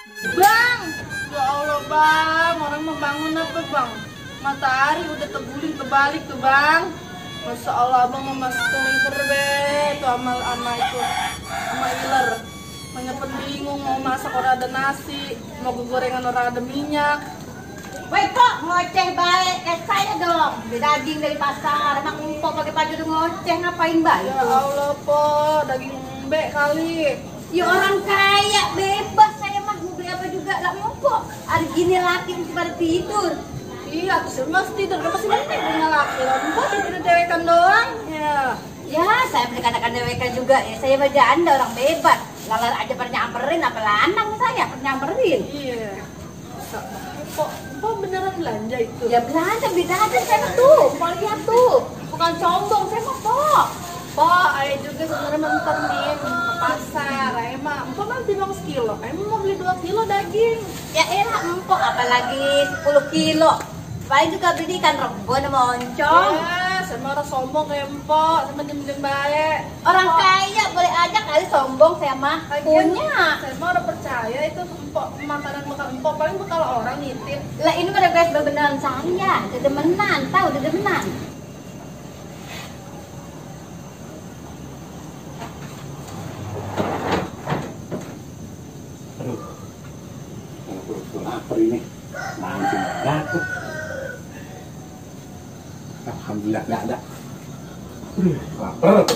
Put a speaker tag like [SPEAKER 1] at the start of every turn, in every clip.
[SPEAKER 1] Bang, ya Allah bang, orang mau bangun apa bang? Matahari udah terguling terbalik tuh bang. Masya Allah abang mau masuk ke liver be, tuh amal itu, sama iler. Menyepen bingung mau masak orang ada nasi, mau gorengan orang ada minyak.
[SPEAKER 2] Woi kok ngoceh baik kayak saya dong. Beli daging dari pasar, emang empok pakai baju udah ngoceh ngapain baik?
[SPEAKER 1] Ya Allah po, daging embe kali.
[SPEAKER 2] Ya orang kaya bebas saya mah mau beli apa juga lah empok. Hari gini laki mesti pada tidur.
[SPEAKER 1] Iya, terus mas tidur, kenapa sih penting punya laki? Empok tidur dewekan doang. Ya.
[SPEAKER 2] Ya saya beli kanakan dewekan juga ya. Saya mah janda orang bebas. Lalat aja pernah nyamperin, apa lanang saya pernah nyamperin.
[SPEAKER 1] Iya. Kok beneran belanja itu?
[SPEAKER 2] Ya belanja beli daging saya mah tuh. Mau lihat tuh. Bukan sombong saya mah kok.
[SPEAKER 1] Ayah juga sebenarnya mentor nih ke pasar. Ayah mah, empok mah bilang sekilo. Ayah mau beli 2 kilo daging.
[SPEAKER 2] Ya elah empok apalagi 10 kilo. Paling juga beli ikan rebon sama oncom.
[SPEAKER 1] Ya, saya mah orang sombong kayak empok, sama diem-diem baik.
[SPEAKER 2] Orang kaya boleh aja kali sombong saya mah punya.
[SPEAKER 1] Saya mah orang percaya itu empok, makanan bekal empok paling bekal orang nitip.
[SPEAKER 2] Lah ini mah guys beneran saya, dedemenan, tahu dedemenan.
[SPEAKER 3] Aduh, aku lapar ini, mancing dapet. Alhamdulillah nggak ada. Lapar,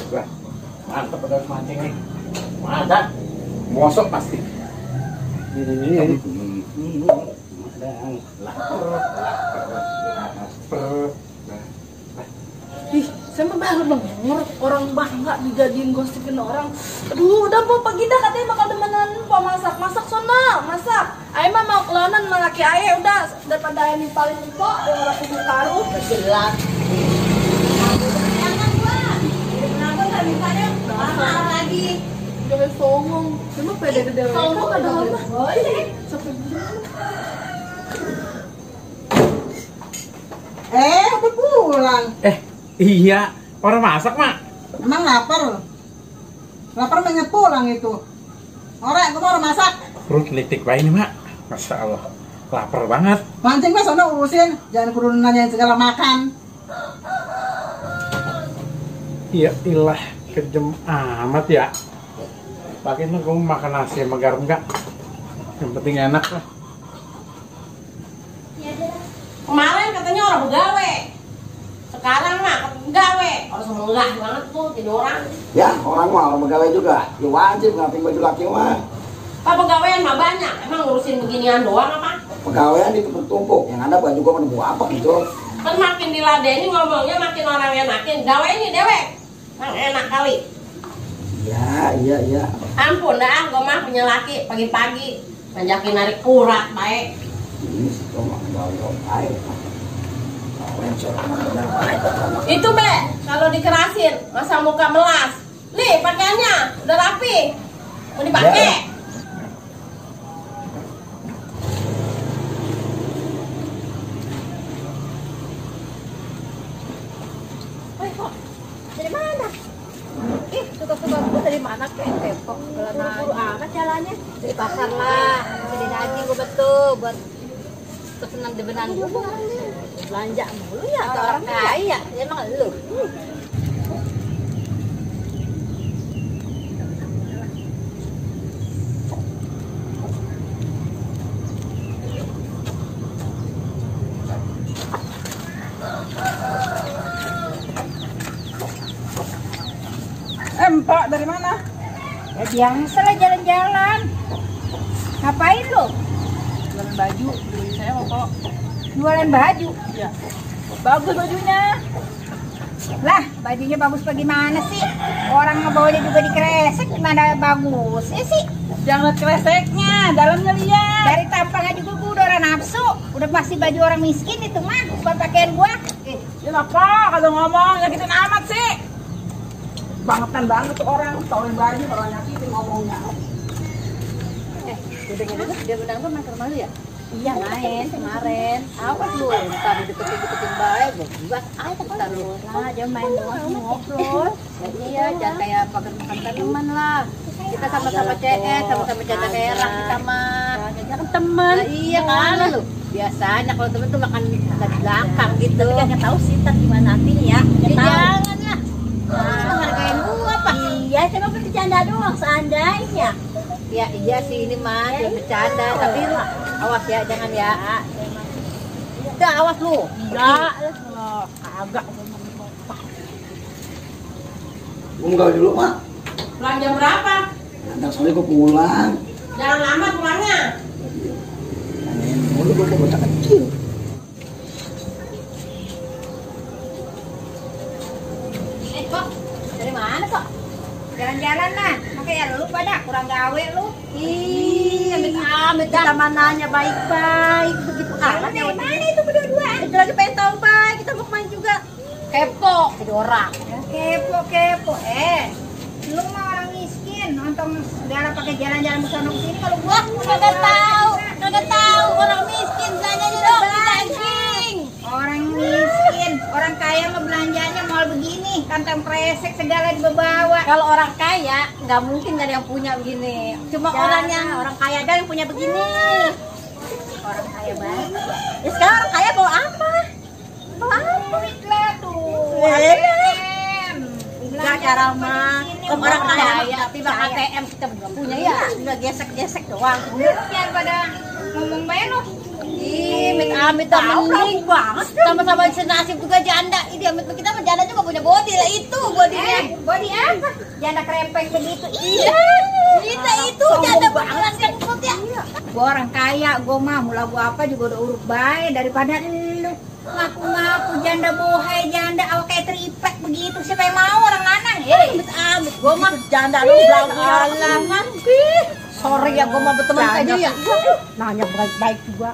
[SPEAKER 3] mantap udah mancing nih. Ada, mosok pasti. Ini. Ada, lapar.
[SPEAKER 1] Ih, saya mah baru denger orang bangga dijadiin gosipin orang. Aduh, udah po pagi dah katanya bakal demenan po masak sono, masak. Ayah mah mau kelonan sama laki ayah udah daripada ayah nimpalin po yang orang kudu taruh.
[SPEAKER 2] Jelas. Jangan gua. Kenapa nggak mintanya marah lagi?
[SPEAKER 1] Jangan songong, cuma pede gede.
[SPEAKER 2] Sombong ada apa?
[SPEAKER 1] Sampai
[SPEAKER 4] Udah pulang.
[SPEAKER 3] Iya, orang masak mak.
[SPEAKER 4] Emang lapar? Lapar pengen pulang itu. Orang kamu orang masak.
[SPEAKER 3] Perut litik baik ini mak. Masya Allah, lapar banget.
[SPEAKER 4] Mancing mah sono urusin, jangan kudu nanyain segala makan.
[SPEAKER 3] Iya ilah, kejem amat ya. Pakai kamu makan nasi sama garam enggak? Yang penting enak lah.
[SPEAKER 2] Kemarin katanya orang begawe. Sekarang mah gawe. Orang semenggah banget tuh jadi orang.
[SPEAKER 5] Ya, orang mah orang pegawai juga. Ya wajib ngapin baju laki mah.
[SPEAKER 2] Pak pegawaian mah banyak. Emang ngurusin beginian doang apa?
[SPEAKER 5] Pegawaian ditumpuk-tumpuk. Yang ada baju gua pada buah apa gitu.
[SPEAKER 2] Kan makin diladeni ngomongnya makin orang enakin. Gawe ini dewek. Emang enak kali.
[SPEAKER 5] Iya.
[SPEAKER 2] Ampun dah, gua mah punya laki pagi-pagi ngajakin narik kurat baik.
[SPEAKER 5] Ini sih mah gawe baik.
[SPEAKER 2] Itu be, kalau dikerasin, masa muka melas. Nih pakaiannya udah rapi, mau dipakai. Woi kok, dari mana? Ih, suka-suka gue dari mana kok? Buru-buru amat jalannya. Dari pasar lah, beli daging gue betul buat pesenan debenan gue. Belanja mulu ya ke orang kaya, emang lu.
[SPEAKER 4] Empok dari mana?
[SPEAKER 6] Ya biasa lah jalan-jalan. Ngapain lu?
[SPEAKER 1] Jualan baju, beli saya kok.
[SPEAKER 6] Jualan baju?
[SPEAKER 1] Iya.
[SPEAKER 6] Bagus bajunya. Lah, bajunya bagus bagaimana sih? Orang ngebawanya juga dikresek, gimana bagusnya sih?
[SPEAKER 4] Jangan lihat kreseknya, dalamnya lihat.
[SPEAKER 6] Dari tampangnya juga gua udah orang nafsu. Udah pasti baju orang miskin itu mah, bukan pakaian gua.
[SPEAKER 4] Ya apa kalau ngomong nyakitin amat sih. Bangetan banget tuh orang, tauin baju kalau nyakitin ngomongnya.
[SPEAKER 2] Dia benar tuh main ke rumah lu ya?
[SPEAKER 6] Iya main kemarin. Awas lu, tadi deketin baik, buat apa kata lu? Nah, dia main doang ngobrol.
[SPEAKER 2] Jadi ya jangan kayak pakai makan tanaman lah. Kita sama-sama CS, sama-sama jaga daerah kita mah. Jangan teman. Nah, iya kan lu. Biasanya kalau temen tuh makan di belakang gitu. Tapi nggak tahu sih ntar gimana nantinya ya. Jangan lah. Hargain gua apa? Iya, cuma bercanda doang seandainya. Ya iya sih ini mah cuma bercanda, tapi lu awas ya, jangan ya. Udah awas lu. Enggak, agak.
[SPEAKER 5] Gue mau gawe dulu, Mak.
[SPEAKER 4] Pulang jam berapa?
[SPEAKER 5] Nanti sore gue pulang.
[SPEAKER 4] Jangan lama pulangnya.
[SPEAKER 5] Nanyain mulu gue kayak bocah kecil.
[SPEAKER 2] Kok dari mana kok?
[SPEAKER 6] Jalan-jalan lah. Makanya lu pada kurang gawe lu.
[SPEAKER 2] Ih, amit-amit kita mananya baik-baik begitu amat ya.
[SPEAKER 6] Dari mana itu berdua?
[SPEAKER 2] Itu lagi pengen tahu baik, kita mau kemana juga. Kepo jadi orang.
[SPEAKER 6] Kepo. Lu mah orang miskin, nonton segala pakai jalan-jalan ke sono sini. Kalau gua
[SPEAKER 2] Kagak tahu orang miskin belanjanya dong daging.
[SPEAKER 6] orang miskin, orang kaya mah belanjanya mal begini, kantong kresek segala dibawa.
[SPEAKER 2] Kalau orang kaya nggak mungkin nggak ada yang punya begini. Cuma orang kaya aja yang punya begini.
[SPEAKER 6] Orang kaya banget.
[SPEAKER 2] Ya sekarang orang kaya bawa apa?
[SPEAKER 6] Duit lah tuh.
[SPEAKER 2] ATM.
[SPEAKER 6] Belanja
[SPEAKER 2] Sekarang
[SPEAKER 6] apa
[SPEAKER 2] mah
[SPEAKER 6] di sini,
[SPEAKER 2] orang
[SPEAKER 6] orang
[SPEAKER 2] kaya timbang ATM kita nggak punya ya. Udah gesek-gesek doang.
[SPEAKER 6] Jangan pada ngomong beno.
[SPEAKER 2] Ih, amit-amit mending banget. Sama-sama senasib juga janda. Ini amit kita mah janda juga punya body lah itu bodinya.
[SPEAKER 6] Body apa? Janda krempeng begitu.
[SPEAKER 2] Iya, kita itu janda beneran kentut ya.
[SPEAKER 6] Gua orang kaya, gua mah mula gua apa juga udah urut baik daripada lu ngaku-ngaku janda bohai, janda awak kayak teripek begitu. Siapa yang mau orang lanang?
[SPEAKER 2] Amit-amit gua mah janda lu belagu-belagu. Sorry ya gua mah berteman aja ya. Nanya baik-baik juga.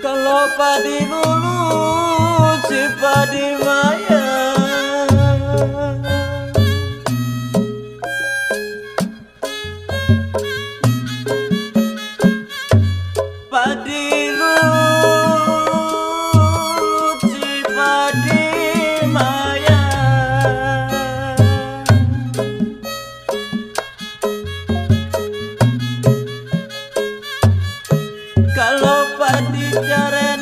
[SPEAKER 7] Kalau padi lulu si padi maya, padi lulu si padi maya. Kalau padi jare